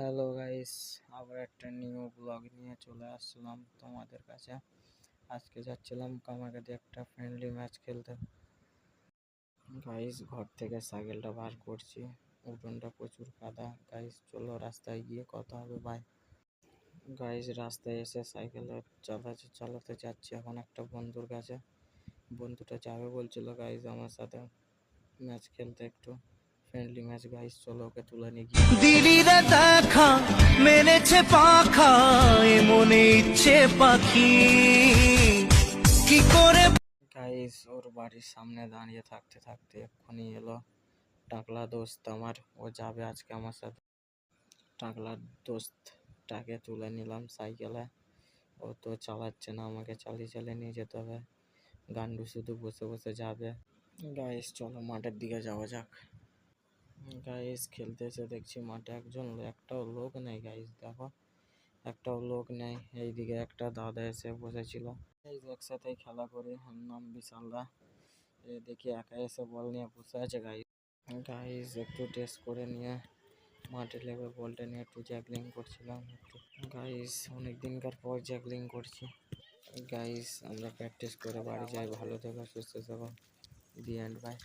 Hello guys, আবার একটা new blog নিয়ে চলে আসলাম তোমাদের কাছে। আজকে যাচ্ছিলাম কামারহাটি একটা ফ্রেন্ডলি ম্যাচ খেলতে। গাইস, ঘর থেকে সাইকেলটা বার করছি, উঠোনটা প্রচুর কাদা। গাইস চলো রাস্তায় গিয়ে কথা হবে, ভাই। গাইস, রাস্তায় এসে সাইকেল চালাতে যাচ্ছি এখন একটা বন্ধুর কাছে। বন্ধুটা যাবে বলছিল গাইস আমার সাথে ম্যাচ খেলতে, একটু ফ্রেন্ডলি ম্যাচ। গাইস চলো ওকে তুলে নিয়ে গিয়ে দিলিরে দেখা মেলেছে পাখা মনে ইচ্ছে পাখি কি করে। গাইস, ওর বাড়ির সামনে দাঁড়িয়ে থাকতে থাকতে এক্ষুনি এলো টাকলা দোস্ত আমার। ও যাবে আজকে আমার সাথে। টাকলা দোস্তটাকে তুলে নিলাম সাইকেলে। ও তো চালাচ্ছে না, আমাকে চালিয়ে চালিয়ে নিয়ে যেতে হবে। গান্ডু শুধু বসে বসে যাবে। গাইস চলো মাঠের দিকে যাওয়া যাক। গাইস, খেলতে এসে দেখছি মাঠে একটাও লোক নেই। গাইস দেখো, একটাও লোক নেই। এইদিকে একটা দাদা এসে বসেছিল। এই যে একসাথেই খেলা করি, ওর নাম বিশালদা। দেখি একা এসে বল নিয়ে বসে আছে। গাইস একটু টেস্ট করে নিয়ে মাঠে লেগে বলটা নিয়ে একটু জ্যাগলিং করছিলাম একটু। গাইস অনেক দিনকার পর জ্যাগলিং করছি। গাইস আমরা প্র্যাকটিস করে বাড়ি যাই। ভালো থেকো, সুস্থ থেকো। The end, by.